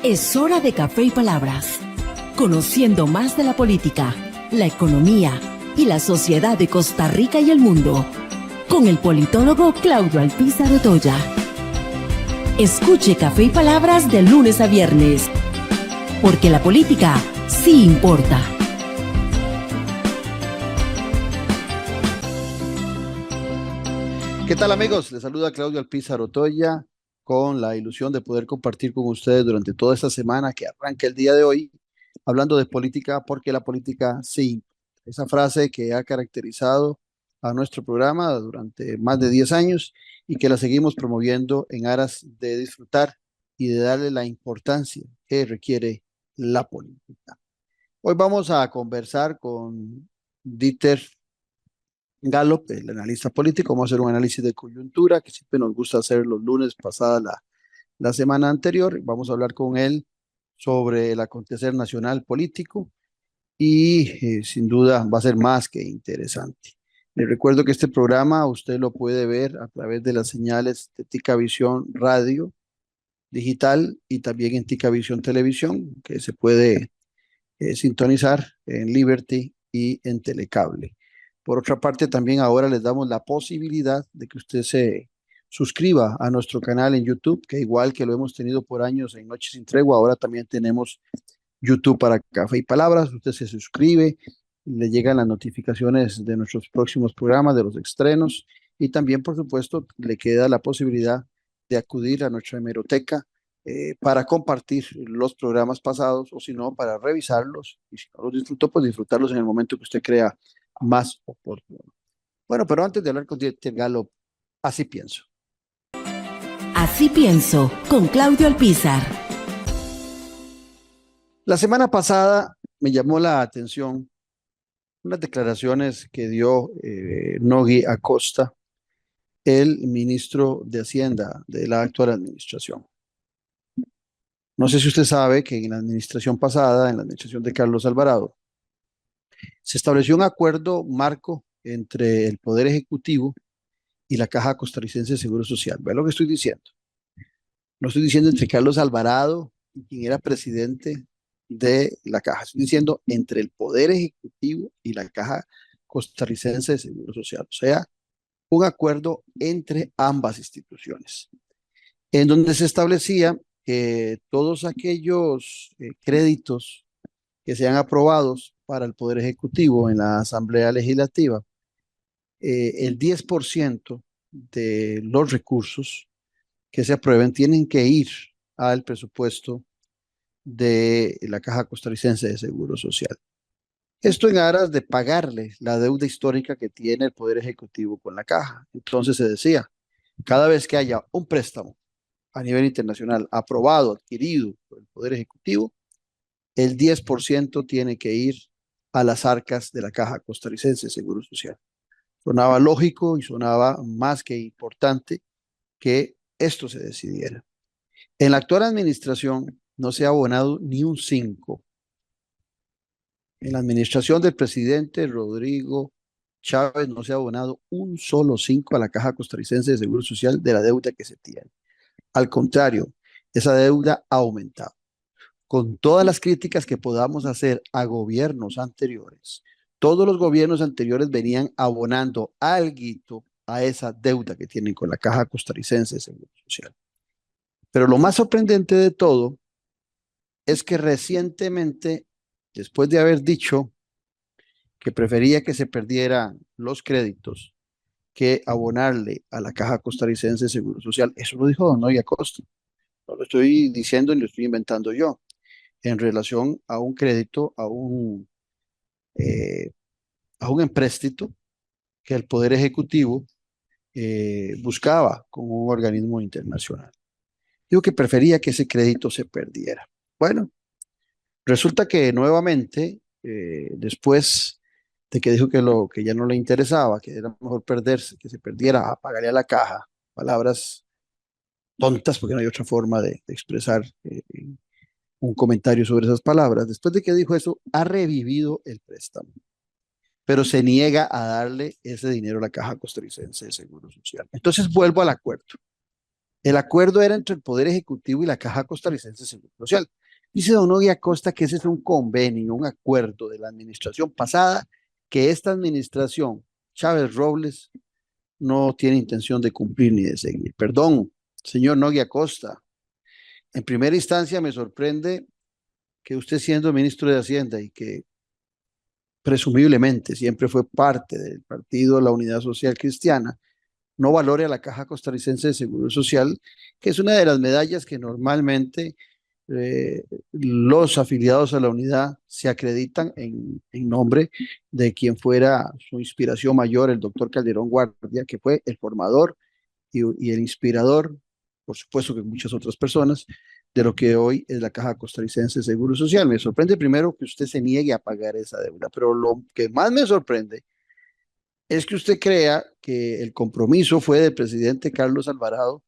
Es hora de Café y Palabras, conociendo más de la política, la economía y la sociedad de Costa Rica y el mundo, con el politólogo Claudio Alpizar Otoya. Escuche Café y Palabras de lunes a viernes, porque la política sí importa. ¿Qué tal, amigos? Les saluda Claudio Alpizar Otoya con la ilusión de poder compartir con ustedes durante toda esta semana que arranca el día de hoy, hablando de política, porque la política sí. Esa frase que ha caracterizado a nuestro programa durante más de 10 años y que la seguimos promoviendo en aras de disfrutar y de darle la importancia que requiere la política. Hoy vamos a conversar con Dieter Gallop, el analista político. Vamos a hacer un análisis de coyuntura que siempre nos gusta hacer los lunes pasada la semana anterior. Vamos a hablar con él sobre el acontecer nacional político y sin duda va a ser más que interesante. Le recuerdo que este programa usted lo puede ver a través de las señales de Ticavisión Radio Digital y también en Ticavisión Televisión, que se puede sintonizar en Liberty y en Telecable. Por otra parte, también ahora les damos la posibilidad de que usted se suscriba a nuestro canal en YouTube, que igual que lo hemos tenido por años en Noches sin Tregua, ahora también tenemos YouTube para Café y Palabras. Usted se suscribe, le llegan las notificaciones de nuestros próximos programas, de los estrenos, y también, por supuesto, le queda la posibilidad de acudir a nuestra hemeroteca para compartir los programas pasados o si no, para revisarlos y si no los disfrutó, pues disfrutarlos en el momento que usted crea más oportuno. Bueno, pero antes de hablar con Dieter Gallop, así pienso. Así pienso, con Claudio Alpizar. La semana pasada me llamó la atención unas declaraciones que dio Nogui Acosta, el ministro de Hacienda de la actual administración. No sé si usted sabe que en la administración pasada, en la administración de Carlos Alvarado, se estableció un acuerdo marco entre el Poder Ejecutivo y la Caja Costarricense de Seguro Social. Vean lo que estoy diciendo. No estoy diciendo entre Carlos Alvarado y quien era presidente de la Caja. Estoy diciendo entre el Poder Ejecutivo y la Caja Costarricense de Seguro Social. O sea, un acuerdo entre ambas instituciones, en donde se establecía que todos aquellos créditos que sean aprobados para el Poder Ejecutivo en la Asamblea Legislativa, el 10% de los recursos que se aprueben tienen que ir al presupuesto de la Caja Costarricense de Seguro Social. Esto en aras de pagarle la deuda histórica que tiene el Poder Ejecutivo con la Caja. Entonces se decía, cada vez que haya un préstamo a nivel internacional aprobado, adquirido por el Poder Ejecutivo, el 10% tiene que ir a las arcas de la Caja Costarricense de Seguro Social. Sonaba lógico y sonaba más que importante que esto se decidiera. En la actual administración no se ha abonado ni un 5. En la administración del presidente Rodrigo Chávez no se ha abonado un solo 5 a la Caja Costarricense de Seguro Social de la deuda que se tiene. Al contrario, esa deuda ha aumentado. Con todas las críticas que podamos hacer a gobiernos anteriores, todos los gobiernos anteriores venían abonando alguito a esa deuda que tienen con la Caja Costarricense de Seguro Social. Pero lo más sorprendente de todo es que recientemente, después de haber dicho que prefería que se perdieran los créditos que abonarle a la Caja Costarricense de Seguro Social, eso lo dijo Don Noy Acosta, no lo estoy diciendo ni lo estoy inventando yo, en relación a un crédito, a un empréstito que el Poder Ejecutivo buscaba con un organismo internacional. Digo que prefería que ese crédito se perdiera. Bueno, resulta que nuevamente, después de que dijo que ya no le interesaba, que era mejor perderse, que se perdiera a pagarle a la Caja, palabras tontas porque no hay otra forma de expresar un comentario sobre esas palabras. Después de que dijo eso, ha revivido el préstamo, pero se niega a darle ese dinero a la Caja Costarricense de Seguro Social. Entonces vuelvo al acuerdo. El acuerdo era entre el Poder Ejecutivo y la Caja Costarricense de Seguro Social. Dice don Nogui Acosta que ese es un convenio, un acuerdo de la administración pasada, que esta administración, Chávez Robles, no tiene intención de cumplir ni de seguir. Perdón, señor Nogui Acosta, en primera instancia me sorprende que usted, siendo ministro de Hacienda y que presumiblemente siempre fue parte del partido La Unidad Social Cristiana, no valore a la Caja Costarricense de Seguro Social, que es una de las medallas que normalmente los afiliados a la unidad se acreditan en nombre de quien fuera su inspiración mayor, el doctor Calderón Guardia, que fue el formador y el inspirador, por supuesto que muchas otras personas, de lo que hoy es la Caja Costarricense de Seguro Social. Me sorprende primero que usted se niegue a pagar esa deuda, pero lo que más me sorprende es que usted crea que el compromiso fue del presidente Carlos Alvarado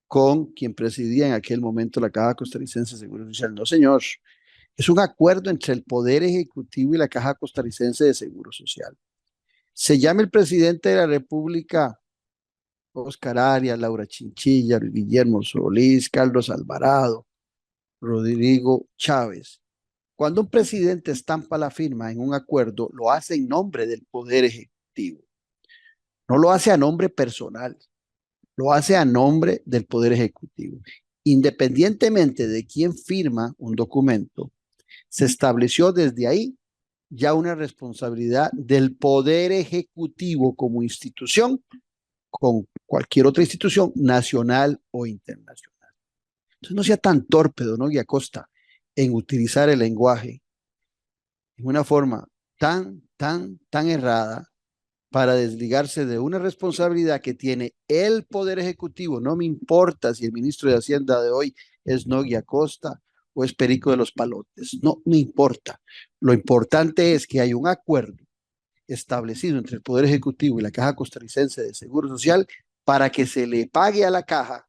con quien presidía en aquel momento la Caja Costarricense de Seguro Social. No, señor. Es un acuerdo entre el Poder Ejecutivo y la Caja Costarricense de Seguro Social. Se llama el presidente de la República Oscar Arias, Laura Chinchilla, Guillermo Solís, Carlos Alvarado, Rodrigo Chávez. Cuando un presidente estampa la firma en un acuerdo, lo hace en nombre del Poder Ejecutivo. No lo hace a nombre personal, lo hace a nombre del Poder Ejecutivo. Independientemente de quién firma un documento, se estableció desde ahí ya una responsabilidad del Poder Ejecutivo como institución con cualquier otra institución nacional o internacional. Entonces no sea tan torpe, don Nogui Acosta, en utilizar el lenguaje en una forma tan errada para desligarse de una responsabilidad que tiene el Poder Ejecutivo. No me importa si el ministro de Hacienda de hoy es Nogui Acosta o es Perico de los Palotes, no me importa. Lo importante es que hay un acuerdo establecido entre el Poder Ejecutivo y la Caja Costarricense de Seguro Social para que se le pague a la Caja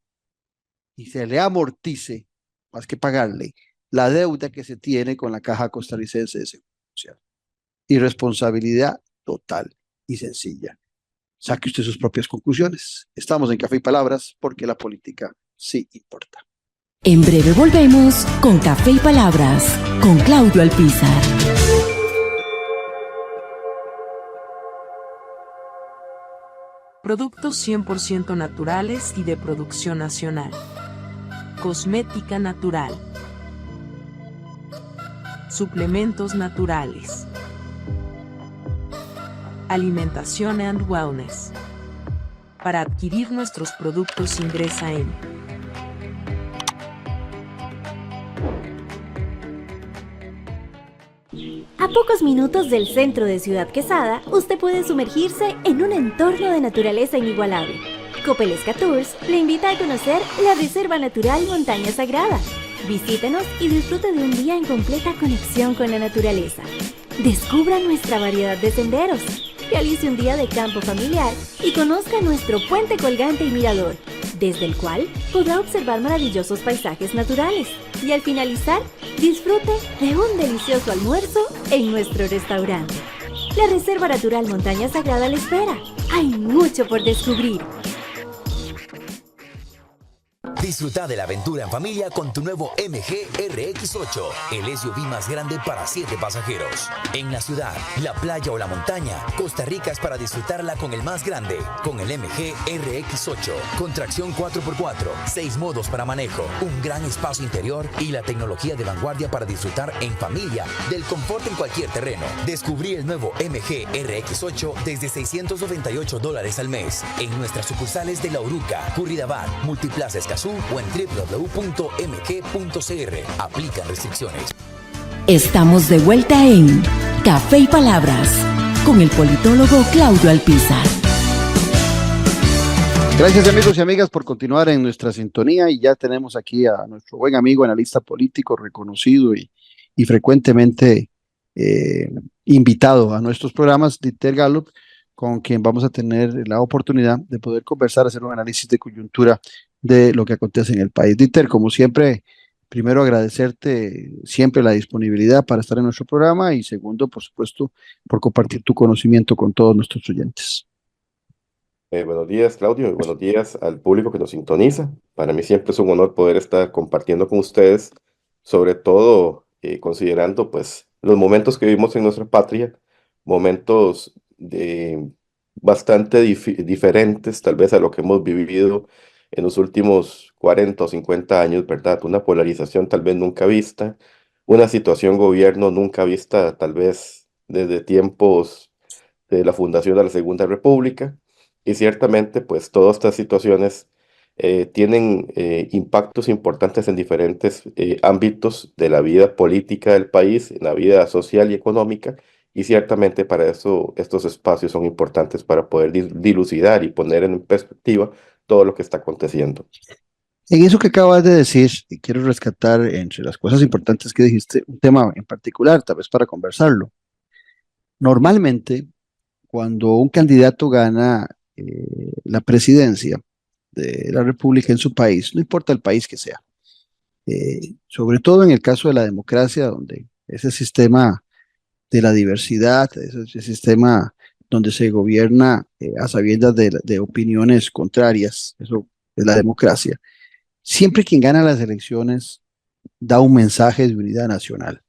y se le amortice, más que pagarle, la deuda que se tiene con la Caja Costarricense de Seguro Social. Irresponsabilidad total y sencilla. Saque usted sus propias conclusiones. Estamos en Café y Palabras porque la política sí importa. En breve volvemos con Café y Palabras con Claudio Alpizar. Productos 100% naturales y de producción nacional. Cosmética natural. Suplementos naturales. Alimentación and Wellness. Para adquirir nuestros productos ingresa en A pocos minutos del centro de Ciudad Quesada, usted puede sumergirse en un entorno de naturaleza inigualable. Copelesca Tours le invita a conocer la Reserva Natural Montaña Sagrada. Visítenos y disfrute de un día en completa conexión con la naturaleza. Descubra nuestra variedad de senderos. Realice un día de campo familiar y conozca nuestro puente colgante y mirador, desde el cual podrá observar maravillosos paisajes naturales. Y al finalizar, disfrute de un delicioso almuerzo en nuestro restaurante. La Reserva Natural Montaña Sagrada le espera. Hay mucho por descubrir. Disfruta de la aventura en familia con tu nuevo MG RX8, el SUV más grande para 7 pasajeros. En la ciudad, la playa o la montaña, Costa Rica es para disfrutarla con el más grande, con el MG RX8, con tracción 4x4, 6 modos para manejo, un gran espacio interior y la tecnología de vanguardia para disfrutar en familia del confort en cualquier terreno. Descubrí el nuevo MG RX8 desde $698 al mes en nuestras sucursales de La Uruca, Curridabat, Multiplaza Escazú o en www.mg.cr. Aplican restricciones. Estamos de vuelta en Café y Palabras con el politólogo Claudio Alpizar. Gracias, amigos y amigas, por continuar en nuestra sintonía, y ya tenemos aquí a nuestro buen amigo analista político reconocido y frecuentemente invitado a nuestros programas, Dieter Gallup, con quien vamos a tener la oportunidad de poder conversar, hacer un análisis de coyuntura de lo que acontece en el país. Dieter, como siempre, primero agradecerte siempre la disponibilidad para estar en nuestro programa y segundo, por supuesto, por compartir tu conocimiento con todos nuestros oyentes. Buenos días, Claudio, y buenos días al público que nos sintoniza. Para mí siempre es un honor poder estar compartiendo con ustedes, sobre todo considerando pues los momentos que vivimos en nuestra patria, momentos bastante diferentes tal vez a lo que hemos vivido en los últimos 40 o 50 años, ¿verdad? Una polarización tal vez nunca vista, una situación gobierno nunca vista tal vez desde tiempos de la fundación de la Segunda República. Y ciertamente, pues todas estas situaciones tienen impactos importantes en diferentes ámbitos de la vida política del país, en la vida social y económica. Y ciertamente para eso estos espacios son importantes para poder dilucidar y poner en perspectiva todo lo que está aconteciendo. En eso que acabas de decir, y quiero rescatar entre las cosas importantes que dijiste, un tema en particular, tal vez para conversarlo. Normalmente, cuando un candidato gana la presidencia de la República en su país, no importa el país que sea, sobre todo en el caso de la democracia, donde ese sistema de la diversidad, ese sistema donde se gobierna a sabiendas de opiniones contrarias, eso es la democracia. Siempre quien gana las elecciones da un mensaje de unidad nacional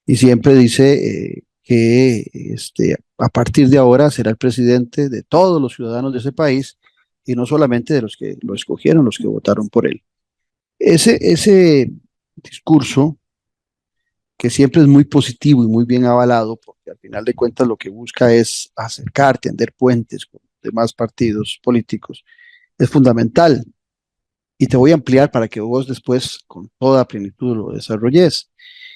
y siempre dice que a partir de ahora será el presidente de todos los ciudadanos de ese país y no solamente de los que lo escogieron, los que votaron por él. Ese discurso, que siempre es muy positivo y muy bien avalado, porque al final de cuentas lo que busca es acercar, tender puentes con demás partidos políticos, es fundamental. Y te voy a ampliar para que vos después con toda plenitud lo desarrolles.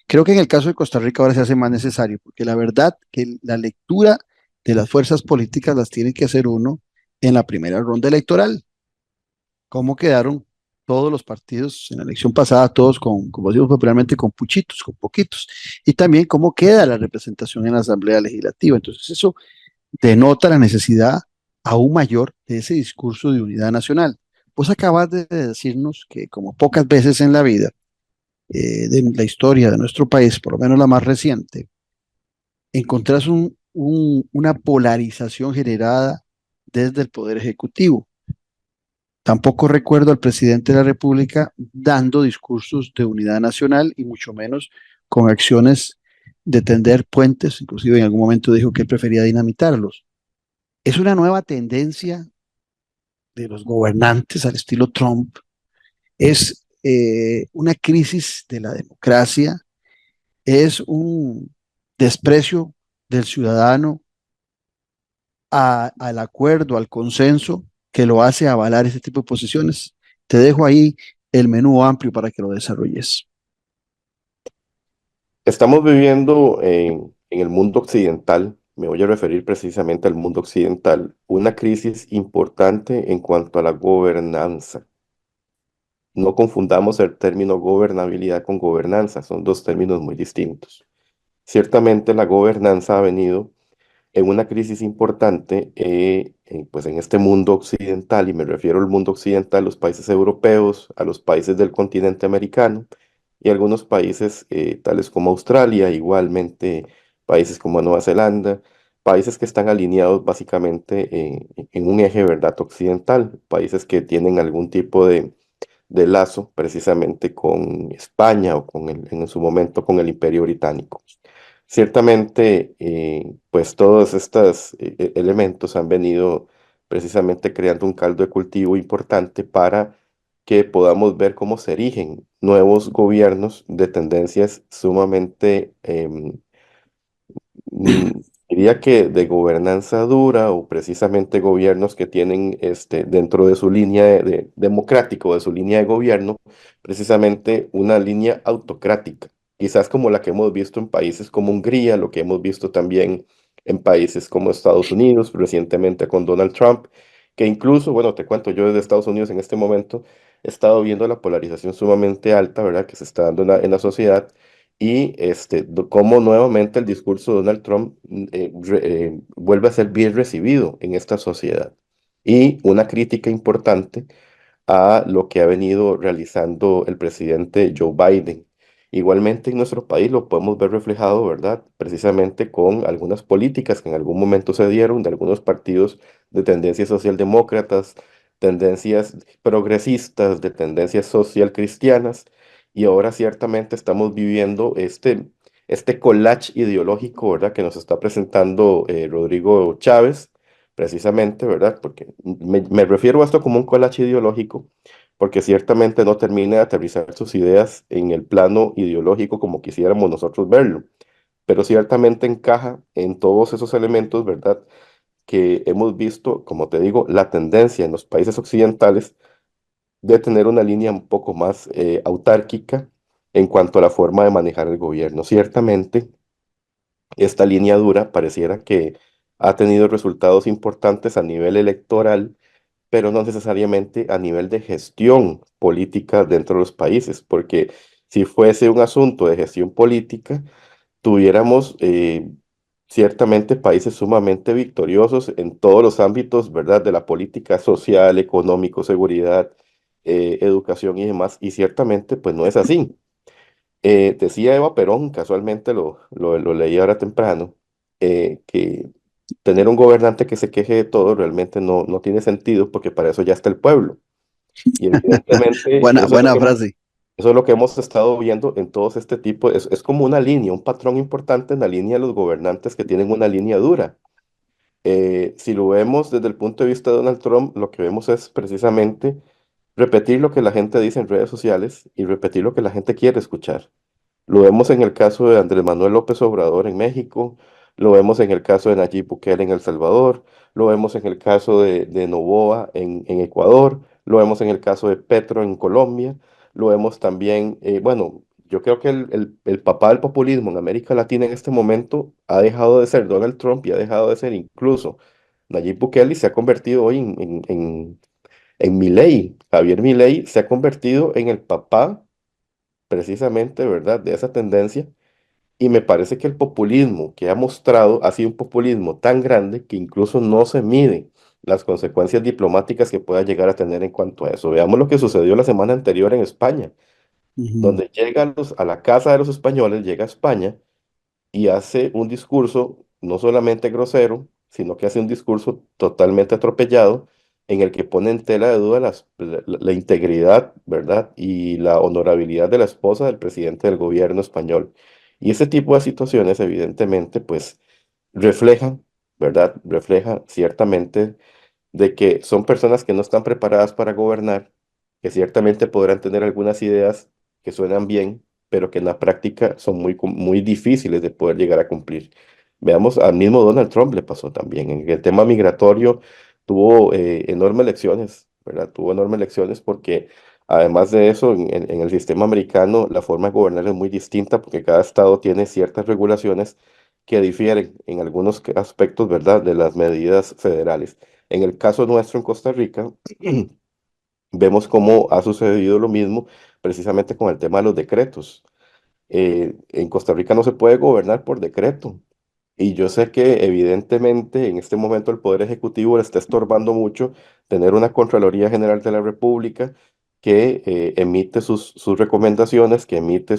Creo que en el caso de Costa Rica ahora se hace más necesario, porque la verdad que la lectura de las fuerzas políticas las tiene que hacer uno en la primera ronda electoral. ¿Cómo quedaron todos los partidos en la elección pasada, todos con, como decimos popularmente, con puchitos, con poquitos? Y también cómo queda la representación en la Asamblea Legislativa. Entonces eso denota la necesidad aún mayor de ese discurso de unidad nacional. Vos acabas de decirnos que como pocas veces en la vida, de la historia de nuestro país, por lo menos la más reciente, encontrás una polarización generada desde el Poder Ejecutivo. Tampoco recuerdo al presidente de la República dando discursos de unidad nacional y mucho menos con acciones de tender puentes, inclusive en algún momento dijo que él prefería dinamitarlos. Es una nueva tendencia de los gobernantes al estilo Trump, es una crisis de la democracia, es un desprecio del ciudadano al acuerdo, al consenso, que lo hace avalar ese tipo de posiciones. Te dejo ahí el menú amplio para que lo desarrolles. Estamos viviendo en el mundo occidental, me voy a referir precisamente al mundo occidental, una crisis importante en cuanto a la gobernanza. No confundamos el término gobernabilidad con gobernanza, son dos términos muy distintos. Ciertamente la gobernanza ha venido en una crisis importante pues en este mundo occidental, y me refiero al mundo occidental, los países europeos, a los países del continente americano y algunos países tales como Australia, igualmente países como Nueva Zelanda, países que están alineados básicamente en un eje, ¿verdad?, occidental, países que tienen algún tipo de lazo precisamente con España o en su momento con el Imperio Británico. Ciertamente, pues todos estos elementos han venido precisamente creando un caldo de cultivo importante para que podamos ver cómo se erigen nuevos gobiernos de tendencias sumamente mm, diría que de gobernanza dura, o precisamente gobiernos que tienen dentro de su línea democrática o de su línea de gobierno, precisamente una línea autocrática, quizás como la que hemos visto en países como Hungría, lo que hemos visto también en países como Estados Unidos, recientemente con Donald Trump, que incluso, bueno, te cuento, yo desde Estados Unidos en este momento he estado viendo la polarización sumamente alta, ¿verdad?, que se está dando en la sociedad, y cómo nuevamente el discurso de Donald Trump vuelve a ser bien recibido en esta sociedad. Y una crítica importante a lo que ha venido realizando el presidente Joe Biden. Igualmente en nuestro país lo podemos ver reflejado, ¿verdad? Precisamente con algunas políticas que en algún momento se dieron de algunos partidos de tendencias socialdemócratas, tendencias progresistas, de tendencias social cristianas, y ahora ciertamente estamos viviendo este collage ideológico, ¿verdad? Que nos está presentando Rodrigo Chávez, precisamente, ¿verdad? Porque me refiero a esto como un collage ideológico, porque ciertamente no termina de aterrizar sus ideas en el plano ideológico como quisiéramos nosotros verlo, pero ciertamente encaja en todos esos elementos, ¿verdad? Que hemos visto, como te digo, la tendencia en los países occidentales de tener una línea un poco más autárquica en cuanto a la forma de manejar el gobierno. Ciertamente, esta línea dura pareciera que ha tenido resultados importantes a nivel electoral, pero no necesariamente a nivel de gestión política dentro de los países, porque si fuese un asunto de gestión política, tuviéramos ciertamente países sumamente victoriosos en todos los ámbitos, ¿verdad? De la política social, económico, seguridad, educación y demás, y ciertamente pues no es así. Decía Eva Perón, casualmente lo leí ahora temprano, que tener un gobernante que se queje de todo realmente no tiene sentido porque para eso ya está el pueblo. Y evidentemente Buena, buena frase. eso es lo que hemos estado viendo en todos este tipo, es como una línea, un patrón importante en la línea de los gobernantes que tienen una línea dura. Si lo vemos desde el punto de vista de Donald Trump, lo que vemos es precisamente repetir lo que la gente dice en redes sociales y repetir lo que la gente quiere escuchar. Lo vemos en el caso de Andrés Manuel López Obrador en México, lo vemos en el caso de Nayib Bukele en El Salvador, lo vemos en el caso de Noboa en Ecuador, lo vemos en el caso de Petro en Colombia, lo vemos también, bueno, yo creo que el papá del populismo en América Latina en este momento ha dejado de ser Donald Trump y ha dejado de ser incluso Nayib Bukele y se ha convertido hoy en Milei. Javier Milei se ha convertido en el papá precisamente, ¿verdad?, de esa tendencia. Y me parece que el populismo que ha mostrado ha sido un populismo tan grande que incluso no se mide las consecuencias diplomáticas que pueda llegar a tener en cuanto a eso. Veamos lo que sucedió la semana anterior en España, Ujú. donde llega a la casa de los españoles, llega a España y hace un discurso no solamente grosero, sino que hace un discurso totalmente atropellado en el que pone en tela de duda la integridad, ¿verdad? Y la honorabilidad de la esposa del presidente del gobierno español. Y ese tipo de situaciones, evidentemente, pues reflejan, ¿verdad? Refleja ciertamente de que son personas que no están preparadas para gobernar, que ciertamente podrán tener algunas ideas que suenan bien, pero que en la práctica son muy difíciles de poder llegar a cumplir. Veamos, al mismo Donald Trump le pasó también. En el tema migratorio tuvo enormes lecciones, ¿verdad? Tuvo enormes lecciones porque además de eso, en el sistema americano la forma de gobernar es muy distinta porque cada estado tiene ciertas regulaciones que difieren en algunos aspectos, ¿verdad?, de las medidas federales. En el caso nuestro en Costa Rica, vemos cómo ha sucedido lo mismo precisamente con el tema de los decretos. En Costa Rica no se puede gobernar por decreto. Y yo sé que evidentemente en este momento el Poder Ejecutivo le está estorbando mucho tener una Contraloría General de la República que emite sus recomendaciones, que emite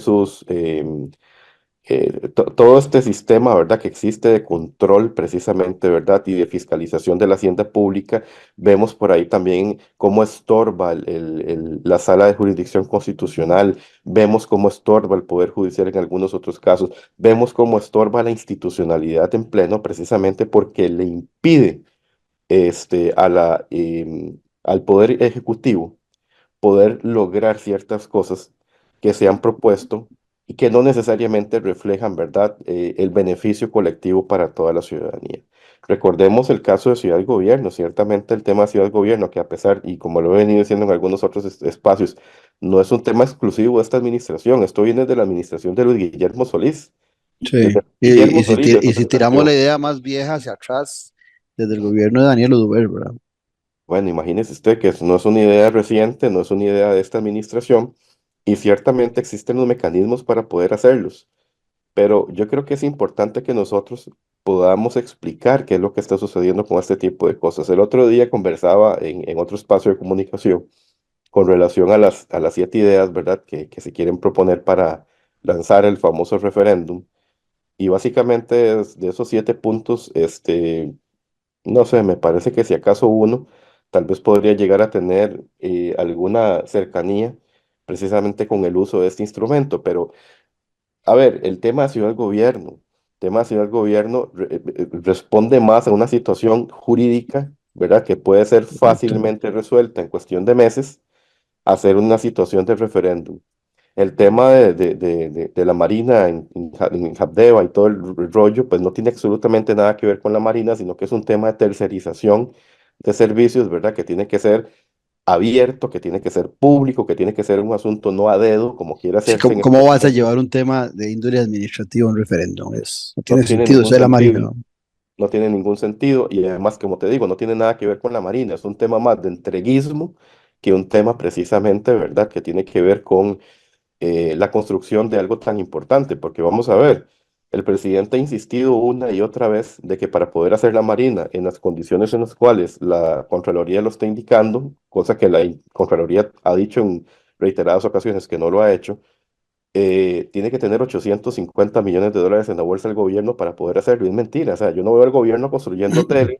todo este sistema, ¿verdad?, que existe de control precisamente, ¿verdad?, y de fiscalización de la hacienda pública. Vemos por ahí también cómo estorba la sala de jurisdicción constitucional, vemos cómo estorba el Poder Judicial en algunos otros casos, vemos cómo estorba la institucionalidad en pleno precisamente porque le impide al Poder Ejecutivo poder lograr ciertas cosas que se han propuesto y que no necesariamente reflejan, ¿verdad?, el beneficio colectivo para toda la ciudadanía. Recordemos el caso de Ciudad y Gobierno, ciertamente el tema de Ciudad y Gobierno, que a pesar, y como lo he venido diciendo en algunos otros espacios, no es un tema exclusivo de esta administración, esto viene de la administración de Luis Guillermo Solís. Sí. Desde Guillermo Solís de Y eso si se tiramos la partió. idea más vieja hacia atrás, desde el gobierno de Daniel Oduber, ¿verdad? Bueno, imagínese usted que no es una idea reciente, no es una idea de esta administración, y ciertamente existen los mecanismos para poder hacerlos. Pero yo creo que es importante que nosotros podamos explicar qué es lo que está sucediendo con este tipo de cosas. El otro día conversaba en otro espacio de comunicación con relación a las 7 ideas, ¿verdad?, que se quieren proponer para lanzar el famoso referéndum. Y básicamente de esos 7 puntos, no sé, me parece que si acaso uno tal vez podría llegar a tener alguna cercanía precisamente con el uso de este instrumento, pero a ver, el tema ha sido el gobierno. El tema ha sido el gobierno responde más a una situación jurídica, ¿verdad? Que puede ser Correcto. fácilmente resuelta en cuestión de meses, a ser una situación de referéndum. El tema de la Marina en Habdeba y todo el rollo, pues no tiene absolutamente nada que ver con la Marina, sino que es un tema de tercerización de servicios, ¿verdad? Que tiene que ser abierto, que tiene que ser público, que tiene que ser un asunto no a dedo, como quiera Sí, hacerse en este ¿cómo vas a momento. llevar un tema de índole administrativa a un referéndum? No No tiene tiene sentido, ningún eso es la Marina, sentido. ¿no? No tiene ningún sentido y además, como te digo, no tiene nada que ver con la Marina, es un tema más de entreguismo que un tema precisamente, ¿verdad?, que tiene que ver con la construcción de algo tan importante, porque vamos a ver, el presidente ha insistido una y otra vez de que para poder hacer la Marina en las condiciones en las cuales la Contraloría lo está indicando, cosa que la Contraloría ha dicho en reiteradas ocasiones que no lo ha hecho, tiene que tener 850 millones de dólares en la bolsa del gobierno para poder hacerlo. Es mentira, o sea, yo no veo al gobierno construyendo hoteles,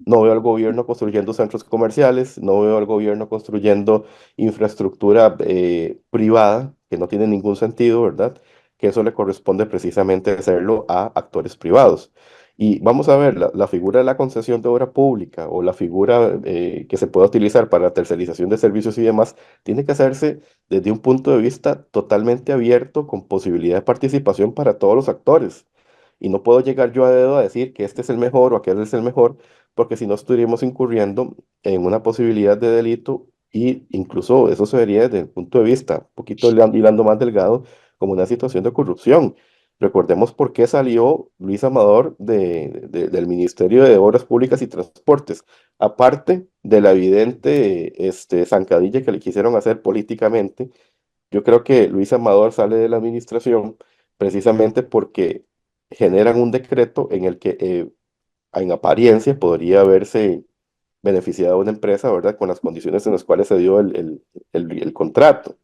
no veo al gobierno construyendo centros comerciales, no veo al gobierno construyendo infraestructura privada, que no tiene ningún sentido, ¿verdad? Que eso le corresponde precisamente hacerlo a actores privados. Y vamos a ver, la figura de la concesión de obra pública o la figura que se pueda utilizar para tercerización de servicios y demás, tiene que hacerse desde un punto de vista totalmente abierto, con posibilidad de participación para todos los actores. Y no puedo llegar yo a dedo a decir que este es el mejor o aquel es el mejor, porque si no estaríamos incurriendo en una posibilidad de delito y incluso eso se vería desde el punto de vista, un poquito hilando más delgado, como una situación de corrupción. Recordemos por qué salió Luis Amador del Ministerio de Obras Públicas y Transportes, aparte de la evidente zancadilla que le quisieron hacer políticamente. Yo creo que Luis Amador sale de la administración precisamente porque generan un decreto en el que en apariencia podría haberse beneficiado una empresa, ¿verdad? Con las condiciones en las cuales se dio el contrato.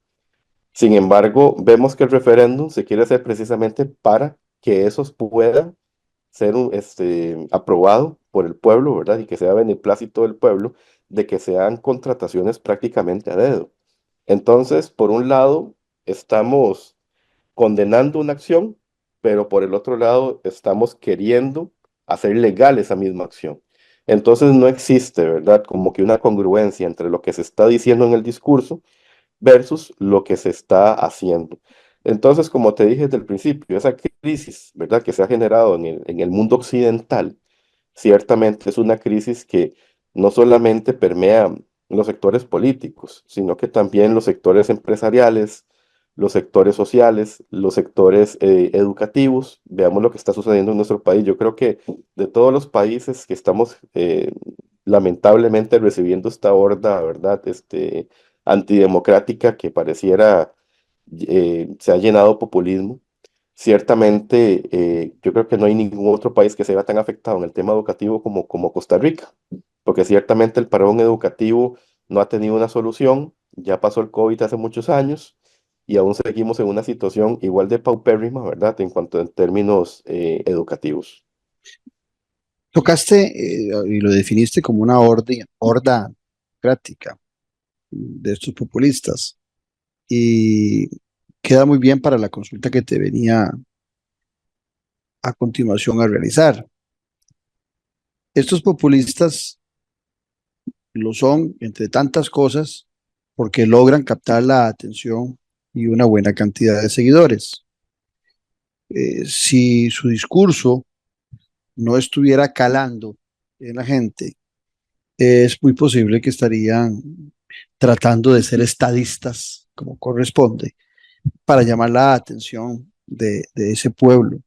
Sin embargo, vemos que el referéndum se quiere hacer precisamente para que eso pueda ser aprobado por el pueblo, ¿verdad? Y que sea beneplácito del pueblo de que sean contrataciones prácticamente a dedo. Entonces, por un lado, estamos condenando una acción, pero por el otro lado estamos queriendo hacer legal esa misma acción. Entonces no existe, ¿verdad? Como que una congruencia entre lo que se está diciendo en el discurso versus lo que se está haciendo. Entonces, como te dije desde el principio, esa crisis, ¿verdad? Que se ha generado en el mundo occidental, ciertamente es una crisis que no solamente permea los sectores políticos, sino que también los sectores empresariales, los sectores sociales, los sectores educativos. Veamos lo que está sucediendo en nuestro país. Yo creo que de todos los países que estamos lamentablemente recibiendo esta horda, ¿verdad? Antidemocrática que pareciera se ha llenado populismo. Ciertamente, yo creo que no hay ningún otro país que se vea tan afectado en el tema educativo como Costa Rica, porque ciertamente el parón educativo no ha tenido una solución, ya pasó el COVID hace muchos años y aún seguimos en una situación igual de paupérrima, ¿verdad? En cuanto en términos educativos. Tocaste y lo definiste como una horda democrática de estos populistas y queda muy bien para la consulta que te venía a continuación a realizar. Estos populistas lo son, entre tantas cosas, porque logran captar la atención y una buena cantidad de seguidores. Si su discurso no estuviera calando en la gente, es muy posible que estarían tratando de ser estadistas como corresponde para llamar la atención de ese pueblo,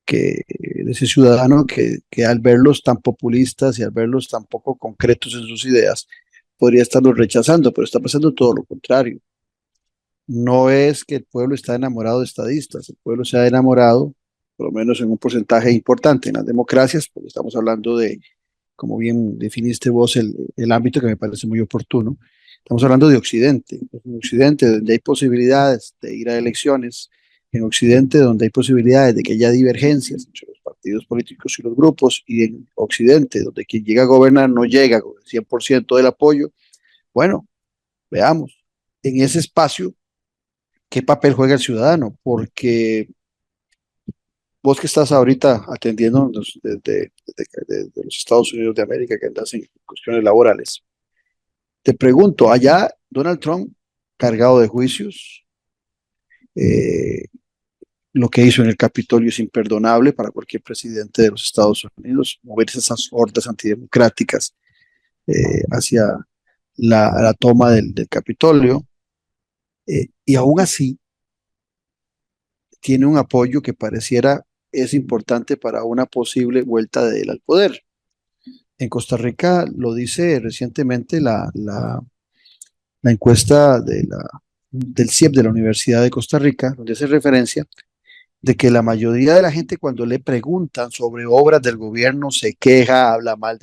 de ese ciudadano que al verlos tan populistas y al verlos tan poco concretos en sus ideas, podría estarlos rechazando, pero está pasando todo lo contrario. No es que el pueblo está enamorado de estadistas, el pueblo se ha enamorado, por lo menos en un porcentaje importante en las democracias, porque estamos hablando de, como bien definiste vos, el ámbito que me parece muy oportuno. Estamos hablando de Occidente, en Occidente donde hay posibilidades de ir a elecciones, en Occidente donde hay posibilidades de que haya divergencias entre los partidos políticos y los grupos, y en Occidente, donde quien llega a gobernar no llega con el 100% del apoyo, bueno, veamos en ese espacio qué papel juega el ciudadano, porque vos que estás ahorita atendiendo desde los Estados Unidos de América, que andas en cuestiones laborales, te pregunto, allá Donald Trump, cargado de juicios, eh, lo que hizo en el Capitolio es imperdonable para cualquier presidente de los Estados Unidos, moverse esas hordas antidemocráticas hacia la toma del Capitolio, y aún así tiene un apoyo que pareciera es importante para una posible vuelta de él al poder. En Costa Rica lo dice recientemente la encuesta del CIEP de la Universidad de Costa Rica, donde hace referencia de que la mayoría de la gente cuando le preguntan sobre obras del gobierno se queja, habla mal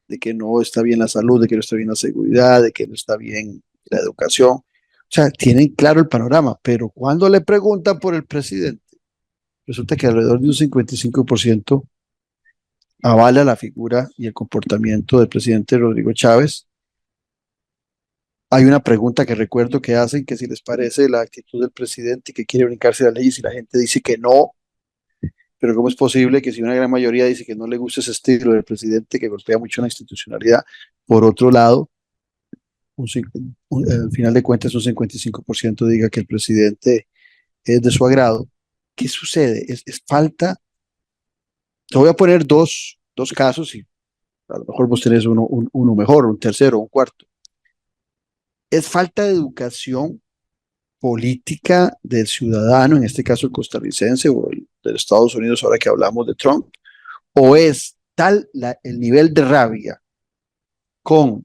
de que no está bien la salud, de que no está bien la seguridad, de que no está bien la educación. O sea, tienen claro el panorama, pero cuando le preguntan por el presidente, resulta que alrededor de un 55% avala la figura y el comportamiento del presidente Rodrigo Chávez. Hay una pregunta que recuerdo que hacen, que si les parece la actitud del presidente que quiere brincarse la ley, y si la gente dice que no, pero ¿cómo es posible que si una gran mayoría dice que no le gusta ese estilo del presidente que golpea mucho la institucionalidad, por otro lado, al final de cuentas un 55% diga que el presidente es de su agrado? ¿Qué sucede? Es falta. Te voy a poner dos casos y a lo mejor vos tenés uno mejor, un tercero, un cuarto. Es falta de educación política del ciudadano, en este caso el costarricense o el de Estados Unidos, ahora que hablamos de Trump, o es tal el nivel de rabia con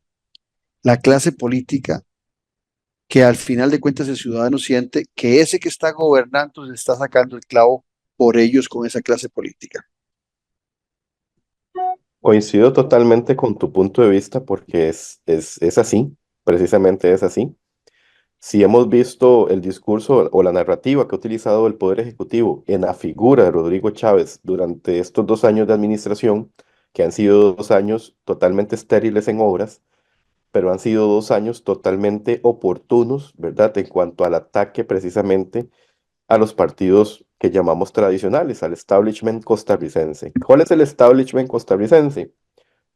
la clase política que al final de cuentas el ciudadano siente que ese que está gobernando le está sacando el clavo por ellos con esa clase política. Coincido totalmente con tu punto de vista porque es así, precisamente es así. Si hemos visto el discurso o la narrativa que ha utilizado el Poder Ejecutivo en la figura de Rodrigo Chávez durante estos 2 años de administración, que han sido 2 años totalmente estériles en obras, pero han sido 2 años totalmente oportunos, ¿verdad? En cuanto al ataque precisamente a los partidos que llamamos tradicionales, al establishment costarricense. ¿Cuál es el establishment costarricense?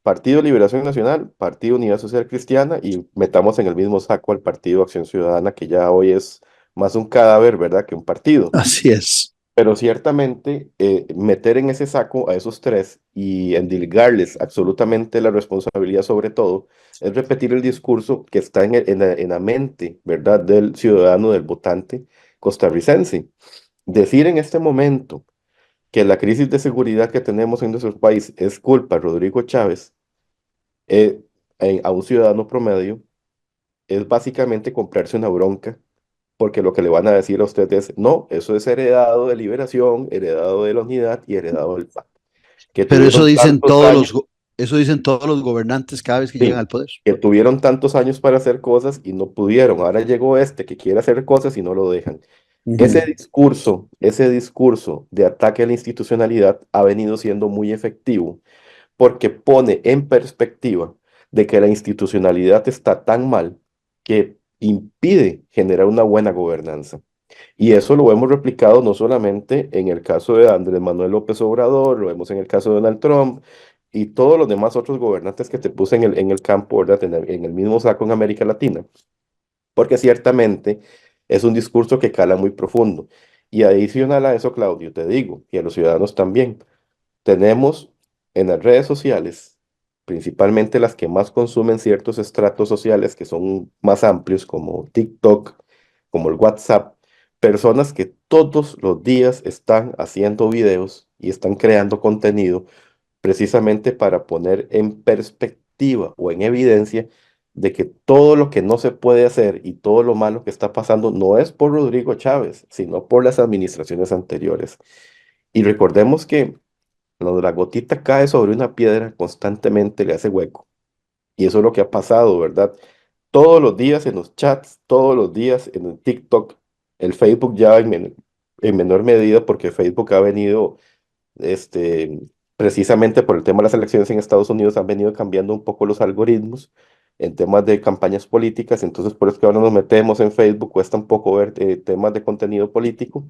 Partido Liberación Nacional, Partido Unidad Social Cristiana, y metamos en el mismo saco al Partido Acción Ciudadana, que ya hoy es más un cadáver, ¿verdad?, que un partido. Así es. Pero ciertamente meter en ese saco a esos tres y endilgarles absolutamente la responsabilidad sobre todo es repetir el discurso que está en la mente, ¿verdad?, del ciudadano, del votante costarricense. Decir en este momento que la crisis de seguridad que tenemos en nuestro país es culpa de Rodrigo Chávez, a un ciudadano promedio, es básicamente comprarse una bronca, porque lo que le van a decir a usted es, no, eso es heredado de Liberación, heredado de la Unidad y heredado del PAC. Pero eso dicen todos los gobernantes cada vez que llegan al poder. Que tuvieron tantos años para hacer cosas y no pudieron. Ahora llegó este que quiere hacer cosas y no lo dejan. Ese discurso de ataque a la institucionalidad ha venido siendo muy efectivo porque pone en perspectiva de que la institucionalidad está tan mal que impide generar una buena gobernanza. Y eso lo hemos replicado no solamente en el caso de Andrés Manuel López Obrador, lo vemos en el caso de Donald Trump y todos los demás otros gobernantes que te puse en el campo, ¿verdad?, en el mismo saco en América Latina. Porque ciertamente es un discurso que cala muy profundo. Y adicional a eso, Claudio, te digo, y a los ciudadanos también, tenemos en las redes sociales, principalmente las que más consumen ciertos estratos sociales que son más amplios, como TikTok, como el WhatsApp, personas que todos los días están haciendo videos y están creando contenido precisamente para poner en perspectiva o en evidencia de que todo lo que no se puede hacer y todo lo malo que está pasando no es por Rodrigo Chávez, sino por las administraciones anteriores. Y recordemos que cuando la gotita cae sobre una piedra, constantemente le hace hueco. Y eso es lo que ha pasado, ¿verdad? Todos los días en los chats, todos los días en el TikTok, el Facebook ya en menor medida, porque Facebook ha venido este, precisamente por el tema de las elecciones en Estados Unidos han venido cambiando un poco los algoritmos en temas de campañas políticas, entonces por eso que ahora nos metemos en Facebook, cuesta un poco ver temas de contenido político,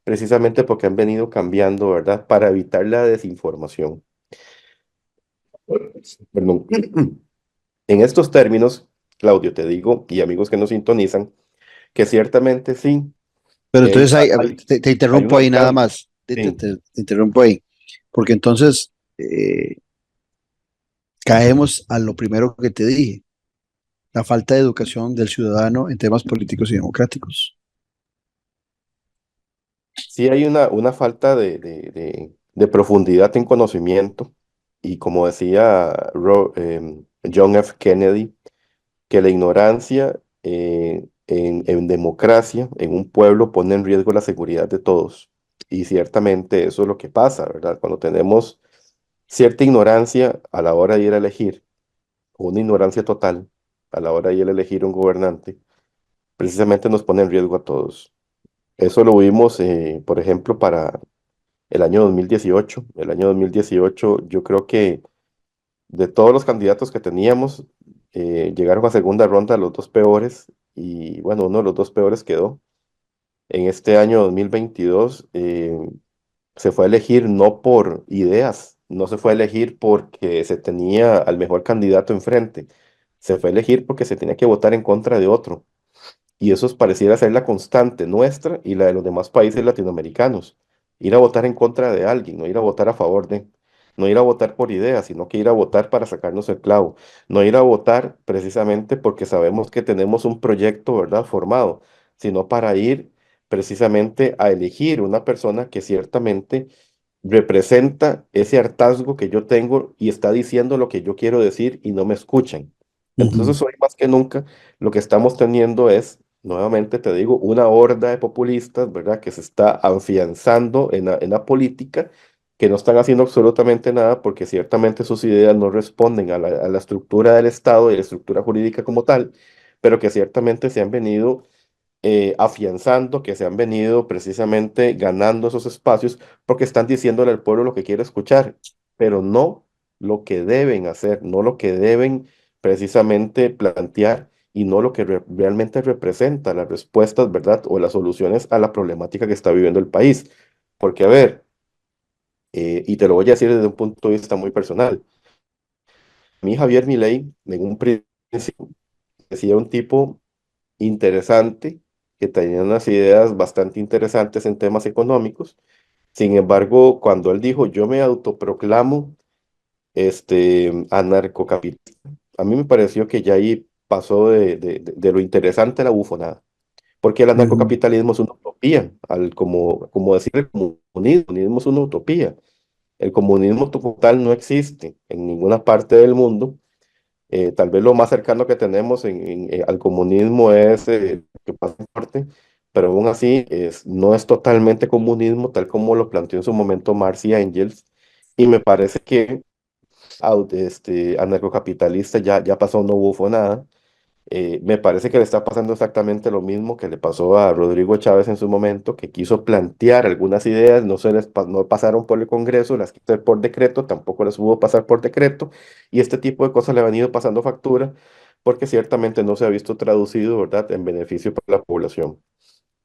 precisamente porque han venido cambiando, ¿verdad? Para evitar la desinformación. Perdón. En estos términos, Claudio, te digo, y amigos que nos sintonizan, que ciertamente sí, Pero entonces te hay un interrumpo ahí nada alcance. más, Sí. te interrumpo ahí, porque entonces caemos a lo primero que te dije, la falta de educación del ciudadano en temas políticos y democráticos. Sí hay una falta de profundidad en conocimiento y como decía John F. Kennedy, que la ignorancia en democracia, en un pueblo, pone en riesgo la seguridad de todos. Y ciertamente eso es lo que pasa, ¿verdad? Cuando tenemos cierta ignorancia a la hora de ir a elegir, o una ignorancia total a la hora de ir a elegir un gobernante, precisamente nos pone en riesgo a todos. Eso lo vimos, por ejemplo, para el año 2018. El año 2018, yo creo que de todos los candidatos que teníamos, llegaron a segunda ronda los dos peores y bueno, uno de los dos peores quedó. En este año 2022 se fue a elegir no por ideas, no se fue a elegir porque se tenía al mejor candidato enfrente, se fue a elegir porque se tenía que votar en contra de otro. Y eso pareciera ser la constante nuestra y la de los demás países latinoamericanos. Ir a votar en contra de alguien, no ir a votar a favor de, no ir a votar por ideas, sino que ir a votar para sacarnos el clavo. No ir a votar precisamente porque sabemos que tenemos un proyecto, ¿verdad?, formado, sino para ir precisamente a elegir una persona que ciertamente representa ese hartazgo que yo tengo y está diciendo lo que yo quiero decir y no me escuchan. Ujú. Entonces hoy más que nunca lo que estamos teniendo es, nuevamente te digo, una horda de populistas, ¿verdad? Que se está afianzando en la política, que no están haciendo absolutamente nada porque ciertamente sus ideas no responden a la estructura del Estado y a la estructura jurídica como tal, pero que ciertamente se han venido afianzando, que se han venido precisamente ganando esos espacios porque están diciéndole al pueblo lo que quiere escuchar, pero no lo que deben hacer, no lo que deben precisamente plantear y no lo que realmente representa las respuestas, ¿verdad? O las soluciones a la problemática que está viviendo el país. Porque, a ver, y te lo voy a decir desde un punto de vista muy personal, a mí Javier Milei en un principio decía un tipo interesante, que tenía unas ideas bastante interesantes en temas económicos. Sin embargo, cuando él dijo, yo me autoproclamo anarcocapitalista, a mí me pareció que ya ahí pasó de lo interesante a la bufonada, porque el Ujú. anarcocapitalismo es una utopía, como decir el comunismo es una utopía. El comunismo como tal no existe en ninguna parte del mundo. Tal vez lo más cercano que tenemos al comunismo es que pasa en parte, pero aún así no es totalmente comunismo tal como lo planteó en su momento Marx y Engels. Y me parece que anarcocapitalista ya pasó, no hubo nada. Me parece que le está pasando exactamente lo mismo que le pasó a Rodrigo Chávez en su momento, que quiso plantear algunas ideas, no pasaron por el Congreso, las quiso hacer por decreto, tampoco las pudo pasar por decreto, y este tipo de cosas le han ido pasando factura, porque ciertamente no se ha visto traducido, ¿verdad?, en beneficio para la población.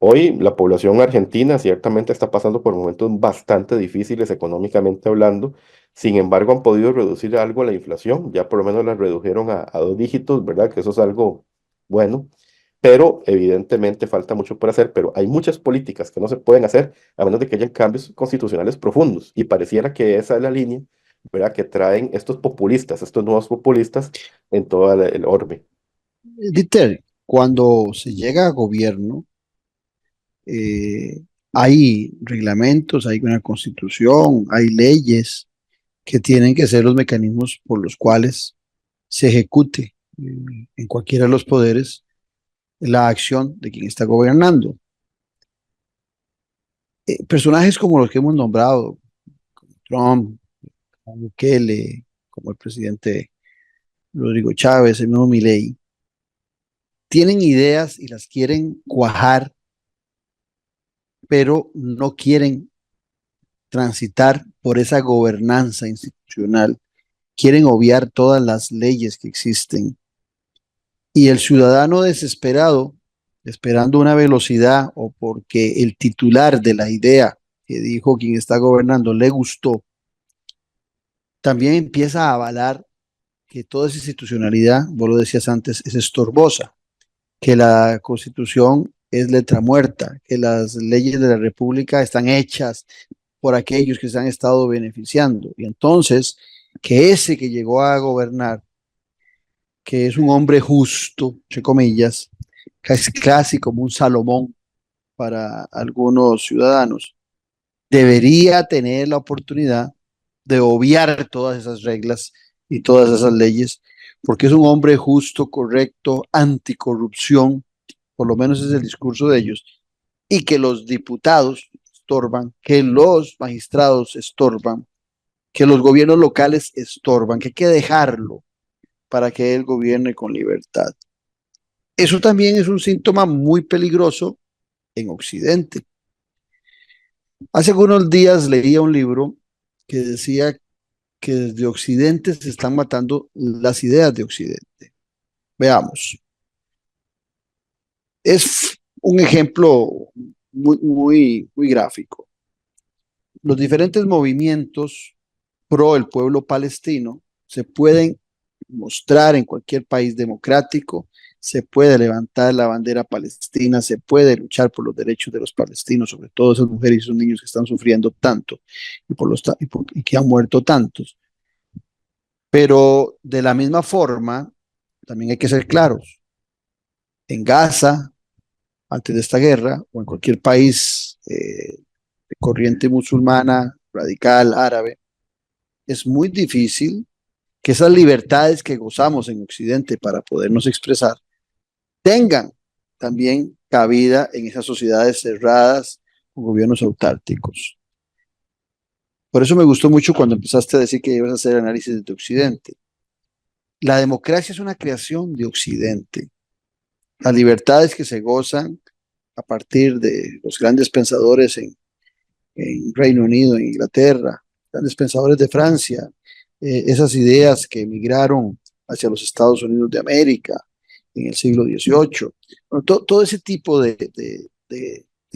Hoy la población argentina ciertamente está pasando por momentos bastante difíciles económicamente hablando. Sin embargo, han podido reducir algo la inflación. Ya por lo menos la redujeron a dos dígitos, ¿verdad? Que eso es algo bueno. Pero evidentemente falta mucho por hacer. Pero hay muchas políticas que no se pueden hacer a menos de que hayan cambios constitucionales profundos. Y pareciera que esa es la línea, ¿verdad? Que traen estos populistas, estos nuevos populistas en toda el orbe. Dieter, cuando se llega a gobierno, hay reglamentos, hay una constitución, hay leyes que tienen que ser los mecanismos por los cuales se ejecute en cualquiera de los poderes la acción de quien está gobernando. Personajes como los que hemos nombrado, Trump, como Bukele, como el presidente Rodrigo Chávez, el mismo Milei, tienen ideas y las quieren cuajar, pero no quieren transitar por esa gobernanza institucional, quieren obviar todas las leyes que existen. Y el ciudadano desesperado, esperando una velocidad o porque el titular de la idea que dijo quien está gobernando le gustó, también empieza a avalar que toda esa institucionalidad, vos lo decías antes, es estorbosa, que la Constitución es letra muerta, que las leyes de la República están hechas por aquellos que se han estado beneficiando. Y entonces, que ese que llegó a gobernar, que es un hombre justo, entre comillas, casi, casi como un Salomón para algunos ciudadanos, debería tener la oportunidad de obviar todas esas reglas y todas esas leyes, porque es un hombre justo, correcto, anticorrupción, por lo menos es el discurso de ellos, y que los diputados estorban, que los magistrados estorban, que los gobiernos locales estorban, que hay que dejarlo para que él gobierne con libertad. Eso también es un síntoma muy peligroso en Occidente. Hace algunos días leía un libro que decía que desde Occidente se están matando las ideas de Occidente. Veamos. Es un ejemplo muy gráfico. Los diferentes movimientos pro el pueblo palestino se pueden mostrar en cualquier país democrático, se puede levantar la bandera palestina, se puede luchar por los derechos de los palestinos, sobre todo esas mujeres y esos niños que están sufriendo tanto y que han muerto tantos. Pero de la misma forma, también hay que ser claros. En Gaza, antes de esta guerra, o en cualquier país de corriente musulmana, radical, árabe, es muy difícil que esas libertades que gozamos en Occidente para podernos expresar tengan también cabida en esas sociedades cerradas con gobiernos autárquicos. Por eso me gustó mucho cuando empezaste a decir que ibas a hacer análisis de Occidente. La democracia es una creación de Occidente. Las libertades que se gozan a partir de los grandes pensadores en Reino Unido, en Inglaterra, grandes pensadores de Francia, esas ideas que emigraron hacia los Estados Unidos de América en el siglo XVIII, bueno, todo ese tipo de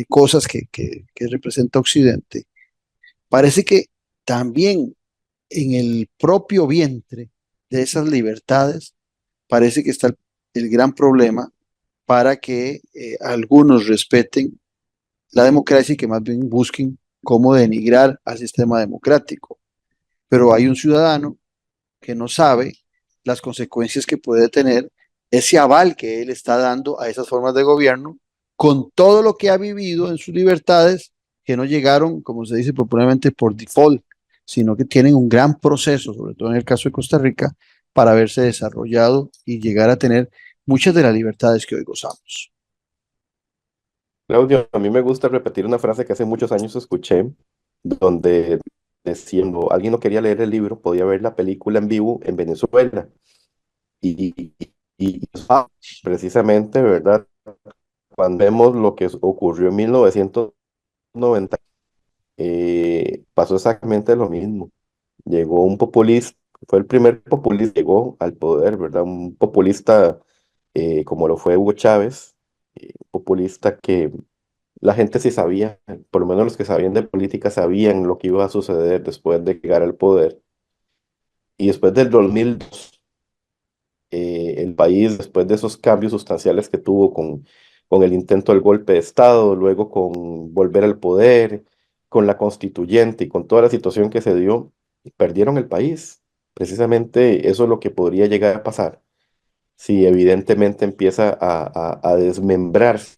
cosas que representa Occidente, parece que también en el propio vientre de esas libertades, parece que está el gran problema para que algunos respeten la democracia y que más bien busquen cómo denigrar al sistema democrático. Pero hay un ciudadano que no sabe las consecuencias que puede tener ese aval que él está dando a esas formas de gobierno con todo lo que ha vivido en sus libertades que no llegaron, como se dice popularmente, por default, sino que tienen un gran proceso, sobre todo en el caso de Costa Rica, para haberse desarrollado y llegar a tener muchas de las libertades que hoy gozamos. Claudio, a mí me gusta repetir una frase que hace muchos años escuché, donde diciendo, alguien no quería leer el libro, podía ver la película en vivo en Venezuela. Y precisamente, ¿verdad? Cuando vemos lo que ocurrió en 1990, pasó exactamente lo mismo. Llegó un populista, fue el primer populista que llegó al poder, ¿verdad? Un populista como lo fue Hugo Chávez, populista que la gente sí sabía, por lo menos los que sabían de política sabían lo que iba a suceder después de llegar al poder. Y después del 2002, el país, después de esos cambios sustanciales que tuvo con el intento del golpe de Estado, luego con volver al poder, con la constituyente y con toda la situación que se dio, perdieron el país. Precisamente eso es lo que podría llegar a pasar si evidentemente empieza a desmembrarse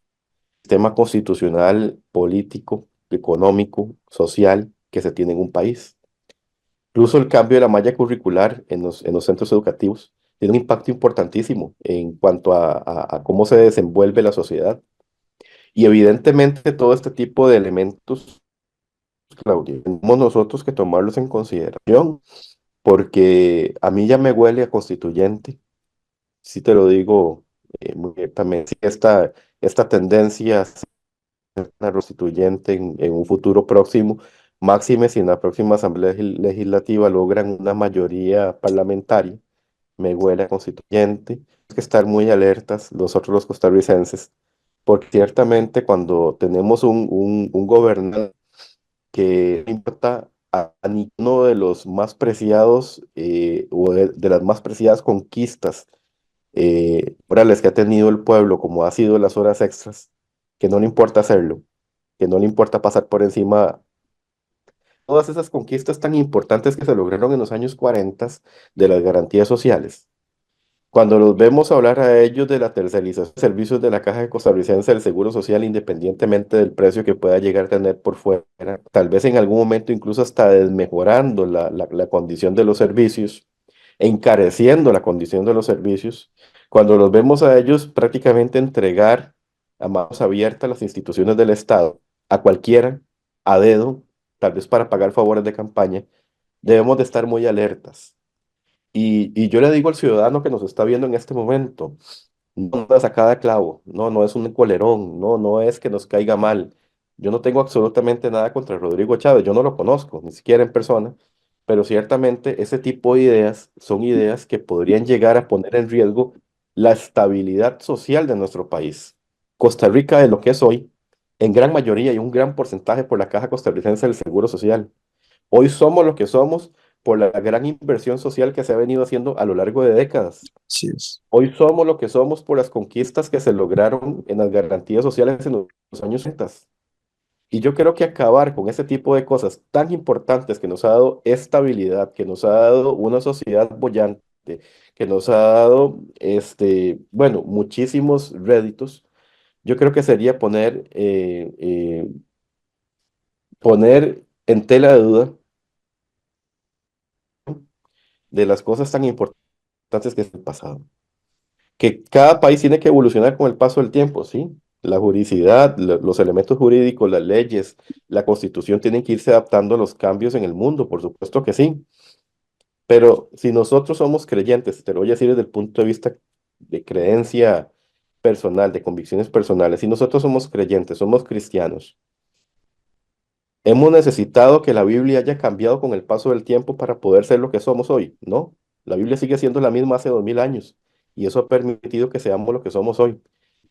sistema constitucional, político, económico, social que se tiene en un país. Incluso el cambio de la malla curricular en los centros educativos tiene un impacto importantísimo en cuanto a cómo se desenvuelve la sociedad. Y evidentemente todo este tipo de elementos, Claudia, tenemos nosotros que tomarlos en consideración, porque a mí ya me huele a constituyente, si te lo digo muy directamente, si esta tendencia una constituyente en un futuro próximo, Máxime si en la próxima Asamblea Legislativa logran una mayoría parlamentaria, me huele a constituyente. Hay que estar muy alertas nosotros los costarricenses, porque ciertamente cuando tenemos un gobernante que no importa a ninguno de los más preciados o de las más preciadas conquistas morales que ha tenido el pueblo, como ha sido las horas extras, que no le importa hacerlo, que no le importa pasar por encima todas esas conquistas tan importantes que se lograron en los años 40 de las garantías sociales. Cuando los vemos hablar a ellos de la tercerización de servicios de la Caja Costarricense del Seguro Social, independientemente del precio que pueda llegar a tener por fuera, tal vez en algún momento incluso hasta desmejorando la condición de los servicios, encareciendo la condición de los servicios, cuando los vemos a ellos prácticamente entregar a manos abiertas las instituciones del Estado, a cualquiera, a dedo, tal vez para pagar favores de campaña, debemos de estar muy alertas. Y yo le digo al ciudadano que nos está viendo en este momento, no es una sacada de clavo, no es un colerón, no es que nos caiga mal. Yo no tengo absolutamente nada contra Rodrigo Chávez, yo no lo conozco, ni siquiera en persona, pero ciertamente ese tipo de ideas son ideas que podrían llegar a poner en riesgo la estabilidad social de nuestro país. Costa Rica, de lo que es hoy, en gran mayoría y un gran porcentaje por la Caja Costarricense del Seguro Social. Hoy somos lo que somos por la gran inversión social que se ha venido haciendo a lo largo de décadas. Así es. Hoy somos lo que somos por las conquistas que se lograron en las garantías sociales en los años 60. Y yo creo que acabar con ese tipo de cosas tan importantes que nos ha dado estabilidad, que nos ha dado una sociedad boyante, que nos ha dado, bueno, muchísimos réditos, yo creo que sería poner en tela de duda de las cosas tan importantes que es el pasado. Que cada país tiene que evolucionar con el paso del tiempo, ¿sí? La juridicidad, los elementos jurídicos, las leyes, la constitución tienen que irse adaptando a los cambios en el mundo, por supuesto que sí. Pero si nosotros somos creyentes, te lo voy a decir desde el punto de vista de creencia personal, de convicciones personales, si nosotros somos creyentes, somos cristianos, hemos necesitado que la Biblia haya cambiado con el paso del tiempo para poder ser lo que somos hoy, ¿no? La Biblia sigue siendo la misma hace 2000 años y eso ha permitido que seamos lo que somos hoy.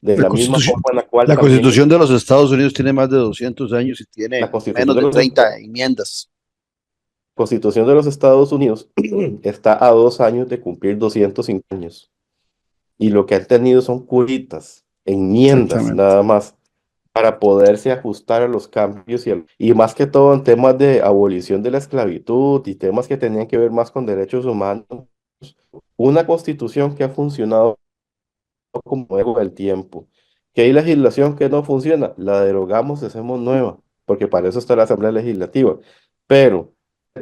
De la misma forma en la cual La también Constitución de los Estados Unidos tiene más de 200 años y tiene la Constitución menos de de los 30 enmiendas. Constitución de los Estados Unidos está a 2 años de cumplir 205 años. Y lo que han tenido son curitas, enmiendas Exactamente. nada más, para poderse ajustar a los cambios y más que todo en temas de abolición de la esclavitud y temas que tenían que ver más con derechos humanos. Una constitución que ha funcionado como ego del tiempo. Que hay legislación que no funciona, la derogamos y hacemos nueva, porque para eso está la Asamblea Legislativa. Pero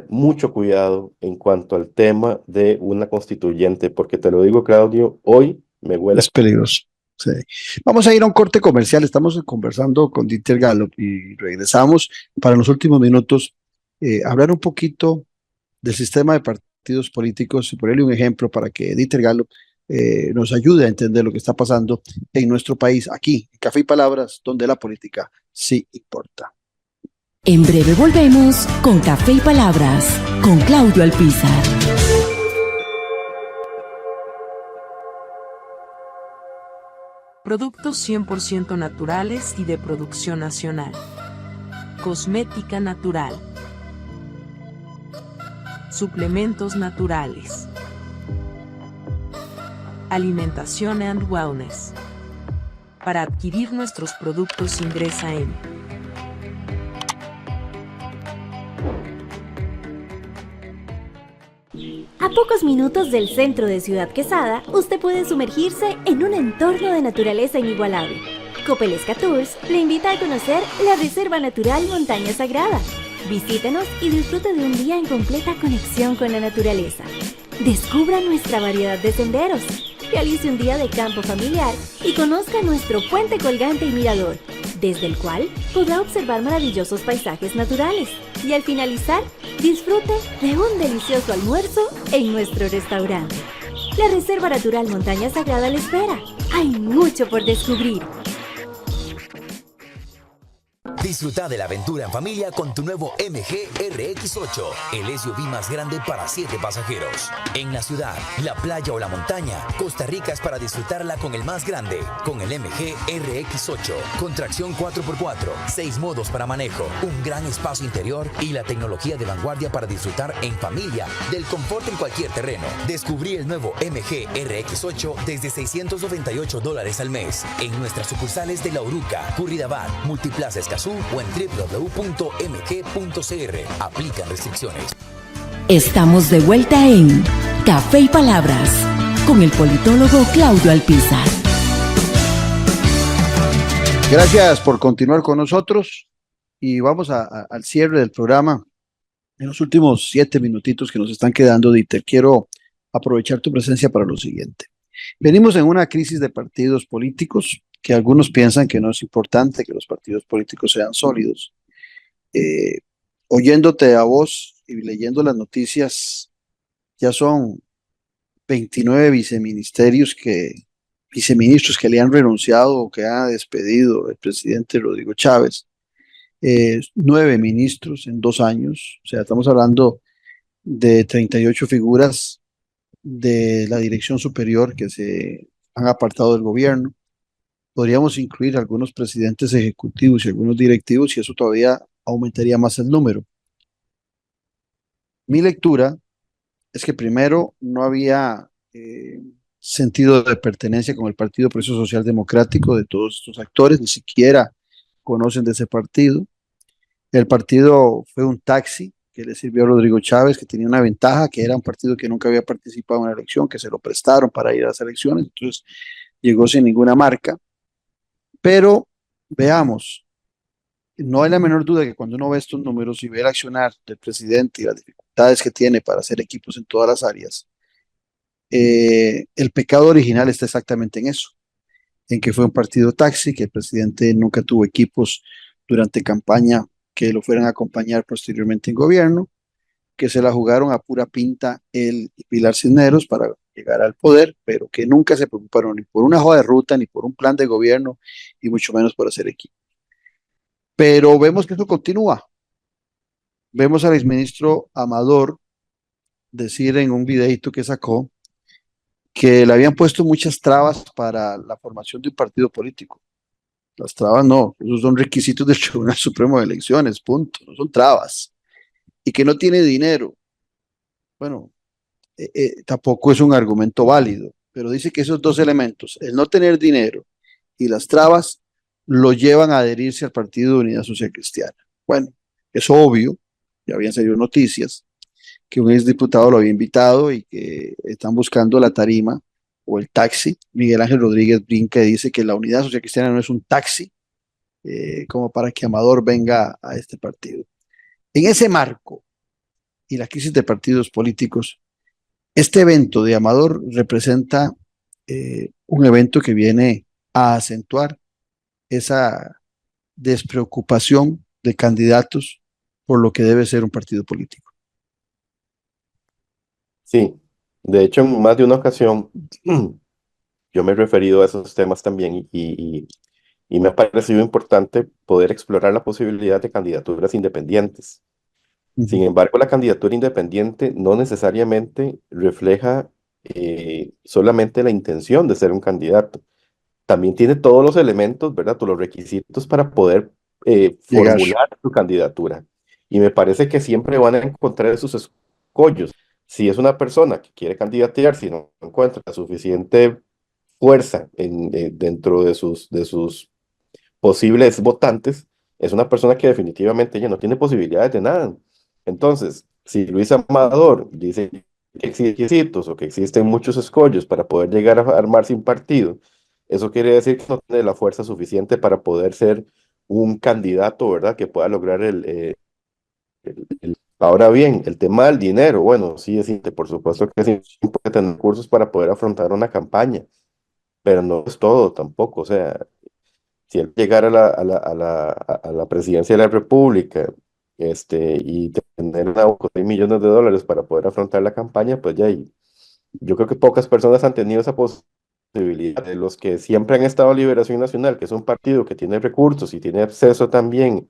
mucho cuidado en cuanto al tema de una constituyente, porque te lo digo, Claudio, hoy me huele. Es peligroso. Sí. Vamos a ir a un corte comercial. Estamos conversando con Dieter Gallup y regresamos para los últimos minutos hablar un poquito del sistema de partidos políticos y ponerle un ejemplo para que Dieter Gallup nos ayude a entender lo que está pasando en nuestro país, aquí, en Café y Palabras, donde la política sí importa. En breve volvemos con Café y Palabras, con Claudio Alpizar. Productos 100% naturales y de producción nacional. Cosmética natural. Suplementos naturales. Alimentación and Wellness. Para adquirir nuestros productos ingresa en A pocos minutos del centro de Ciudad Quesada, usted puede sumergirse en un entorno de naturaleza inigualable. Copelesca Tours le invita a conocer la Reserva Natural Montaña Sagrada. Visítenos y disfrute de un día en completa conexión con la naturaleza. Descubra nuestra variedad de senderos. Realice un día de campo familiar y conozca nuestro puente colgante y mirador, desde el cual podrá observar maravillosos paisajes naturales. Y al finalizar, disfrute de un delicioso almuerzo en nuestro restaurante. La Reserva Natural Montaña Sagrada le espera. Hay mucho por descubrir. Disfruta de la aventura en familia con tu nuevo MG RX8, el SUV más grande para 7 pasajeros. En la ciudad, la playa o la montaña, Costa Rica es para disfrutarla con el más grande, con el MG RX8, con tracción 4x4, 6 modos para manejo, un gran espacio interior y la tecnología de vanguardia para disfrutar en familia del confort en cualquier terreno. Descubrí el nuevo MG RX8 desde $698 al mes en nuestras sucursales de La Uruca, Curridabat, Multiplaza Escazú o en www.mg.cr. Aplican restricciones. Estamos de vuelta en Café y Palabras con el politólogo Claudio Alpizar. Gracias por continuar con nosotros y vamos al cierre del programa. En los últimos 7 minutitos que nos están quedando, Dieter, quiero aprovechar tu presencia para lo siguiente. Venimos en una crisis de partidos políticos que algunos piensan que no es importante que los partidos políticos sean sólidos. Oyéndote a vos y leyendo las noticias, ya son 29 viceministros que le han renunciado o que ha despedido el presidente Rodrigo Chávez. 9 ministros en 2 años, o sea, estamos hablando de 38 figuras de la dirección superior que se han apartado del gobierno. Podríamos incluir algunos presidentes ejecutivos y algunos directivos y eso todavía aumentaría más el número. Mi lectura es que primero no había sentido de pertenencia con el Partido Progreso Social Democrático de todos estos actores, ni siquiera conocen de ese partido. El partido fue un taxi que le sirvió a Rodrigo Chávez, que tenía una ventaja, que era un partido que nunca había participado en una elección, que se lo prestaron para ir a las elecciones, entonces llegó sin ninguna marca. Pero veamos, no hay la menor duda que cuando uno ve estos números y ve el accionar del presidente y las dificultades que tiene para hacer equipos en todas las áreas, el pecado original está exactamente en eso, en que fue un partido taxi, que el presidente nunca tuvo equipos durante campaña que lo fueran a acompañar posteriormente en gobierno, que se la jugaron a pura pinta él y Pilar Cisneros para llegar al poder, pero que nunca se preocuparon ni por una hoja de ruta, ni por un plan de gobierno, y mucho menos por hacer equipo. Pero vemos que esto continúa. Vemos al exministro Amador decir en un videito que sacó que le habían puesto muchas trabas para la formación de un partido político. Las trabas no, esos son requisitos del Tribunal Supremo de Elecciones, punto, no son trabas. Y que no tiene dinero. Bueno, tampoco es un argumento válido, pero dice que esos 2 elementos, el no tener dinero y las trabas, lo llevan a adherirse al Partido de Unidad Social Cristiana. Bueno, es obvio, ya habían salido noticias, que un exdiputado lo había invitado y que están buscando la tarima o el taxi. Miguel Ángel Rodríguez brinca y dice que la Unidad Social Cristiana no es un taxi, como para que Amador venga a este partido. En ese marco y la crisis de partidos políticos, este evento de Amador representa un evento que viene a acentuar esa despreocupación de candidatos por lo que debe ser un partido político. Sí, de hecho, en más de una ocasión yo me he referido a esos temas también y me ha parecido importante poder explorar la posibilidad de candidaturas independientes. Sin embargo, la candidatura independiente no necesariamente refleja solamente la intención de ser un candidato. También tiene todos los elementos, ¿verdad? Todos los requisitos para poder formular su candidatura. Y me parece que siempre van a encontrar esos escollos. Si es una persona que quiere candidatear, si no encuentra suficiente fuerza dentro de sus posibles votantes, es una persona que definitivamente ya no tiene posibilidades de nada. Entonces, si Luis Amador dice que existen requisitos o que existen muchos escollos para poder llegar a armarse un partido, eso quiere decir que no tiene la fuerza suficiente para poder ser un candidato, ¿verdad? Que pueda lograr Ahora bien, el tema del dinero, bueno, sí, por supuesto que sí, puede tener recursos para poder afrontar una campaña, pero no es todo tampoco. O sea, si él llegara a la presidencia de la República y tener $6 millones para poder afrontar la campaña, pues ya, yo creo que pocas personas han tenido esa posibilidad posibilidad de los que siempre han estado en Liberación Nacional, que es un partido que tiene recursos y tiene acceso también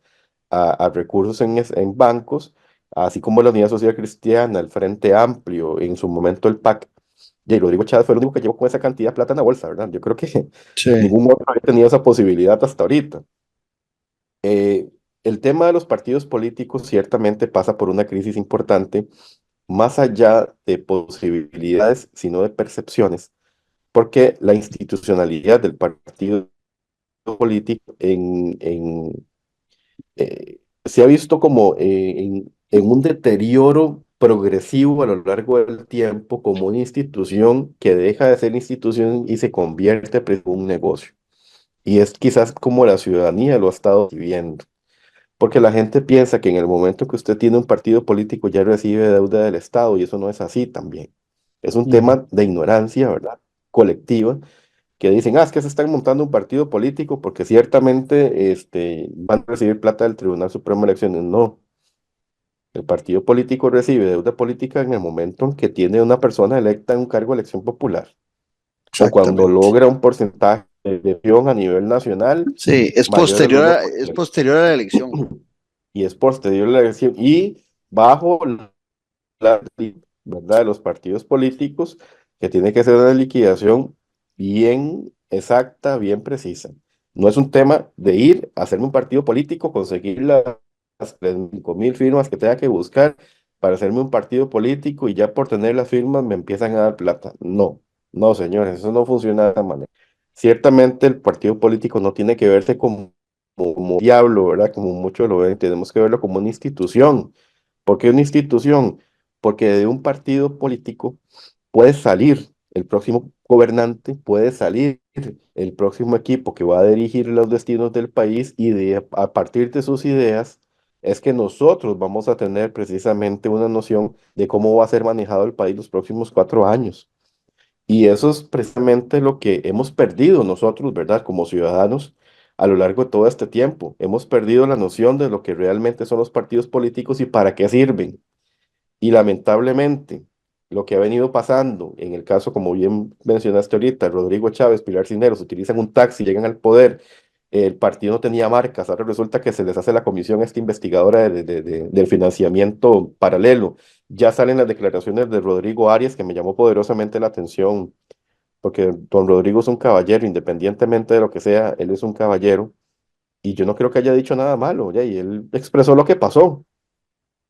a recursos en bancos, así como la Unidad Social Cristiana, el Frente Amplio, en su momento el PAC. Y Rodrigo Chávez fue el único que llevó con esa cantidad de plata en la bolsa, ¿verdad? Yo creo que Sí, ningún otro había tenido esa posibilidad hasta ahorita. El tema de los partidos políticos ciertamente pasa por una crisis importante, más allá de posibilidades, sino de percepciones, porque la institucionalidad del partido político se ha visto como en un deterioro progresivo a lo largo del tiempo, como una institución que deja de ser institución y se convierte en un negocio. Y es quizás como la ciudadanía lo ha estado viviendo. Porque la gente piensa que en el momento que usted tiene un partido político ya recibe deuda del Estado, y eso no es así también. Es un tema de ignorancia, ¿verdad? Colectiva, que dicen, es que se están montando un partido político porque ciertamente van a recibir plata del Tribunal Supremo de Elecciones. No. El partido político recibe deuda política en el momento en que tiene una persona electa en un cargo de elección popular, o cuando exactamente. logra un porcentaje de elección a nivel nacional Sí, es mayor al es 1%. posterior a la elección. Y es posterior a la elección y bajo la, ¿verdad?, de los partidos políticos, que tiene que ser una liquidación bien exacta, bien precisa. No es un tema de ir a hacerme un partido político, conseguir las 5.000 firmas que tenga que buscar para hacerme un partido político y ya por tener las firmas me empiezan a dar plata. No, no, señores, eso no funciona de esa manera. Ciertamente el partido político no tiene que verse como diablo, ¿verdad? Como muchos lo ven, tenemos que verlo como una institución. ¿Por qué una institución? Porque de un partido político puede salir el próximo gobernante, puede salir el próximo equipo que va a dirigir los destinos del país y a partir de sus ideas es que nosotros vamos a tener precisamente una noción de cómo va a ser manejado el país los próximos 4 años. Y eso es precisamente lo que hemos perdido nosotros, ¿verdad? Como ciudadanos a lo largo de todo este tiempo. Hemos perdido la noción de lo que realmente son los partidos políticos y para qué sirven. Y lamentablemente, lo que ha venido pasando, en el caso, como bien mencionaste ahorita, Rodrigo Chávez, Pilar Cisneros, utilizan un taxi, llegan al poder, el partido no tenía marcas, ahora resulta que se les hace la comisión esta investigadora del financiamiento paralelo. Ya salen las declaraciones de Rodrigo Arias, que me llamó poderosamente la atención, porque don Rodrigo es un caballero, independientemente de lo que sea, él es un caballero, y yo no creo que haya dicho nada malo, ya, y él expresó lo que pasó.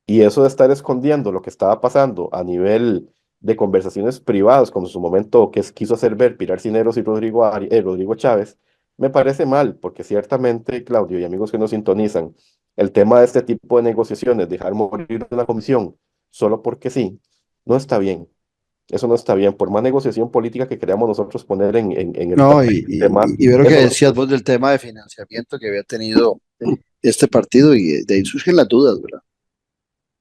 Y eso de estar escondiendo lo que estaba pasando a nivel de conversaciones privadas, como en su momento quiso hacer ver Pilar Cisneros y Rodrigo Chávez, me parece mal, porque ciertamente, Claudio y amigos que nos sintonizan, el tema de este tipo de negociaciones, dejar morir una comisión solo porque sí, no está bien. Eso no está bien. Por más negociación política que queramos nosotros poner en el No, tema, y ver lo que eso no decías vos del tema de financiamiento que había tenido este partido y de ahí surgen las dudas, ¿verdad?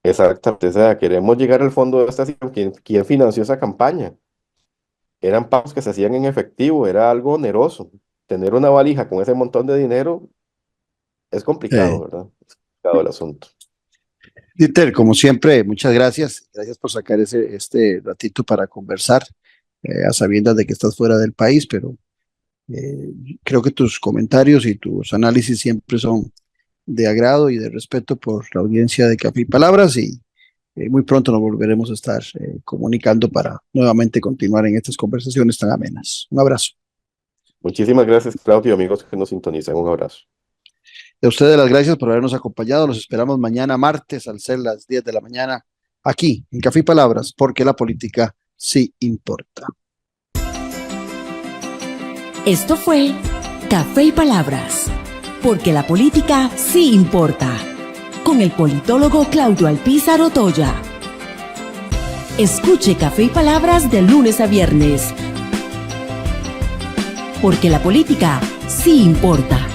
exactamente. O sea, queremos llegar al fondo de esta situación. ¿Quién financió esa campaña? Eran pagos que se hacían en efectivo, era algo oneroso. Tener una valija con ese montón de dinero es complicado, ¿verdad? Es complicado el asunto. Dieter, como siempre, muchas gracias. Gracias por sacar este ratito para conversar, a sabiendas de que estás fuera del país, pero creo que tus comentarios y tus análisis siempre son de agrado y de respeto por la audiencia de Café y Palabras y muy pronto nos volveremos a estar comunicando para nuevamente continuar en estas conversaciones tan amenas. Un abrazo. Muchísimas gracias, Claudio, amigos que nos sintonizan. Un abrazo. Y a ustedes las gracias por habernos acompañado. Los esperamos mañana martes al ser las 10 de la mañana aquí en Café y Palabras, porque la política sí importa. Esto fue Café y Palabras, porque la política sí importa, con el politólogo Claudio Alpizar Otoya. Escuche Café y Palabras de lunes a viernes, porque la política sí importa.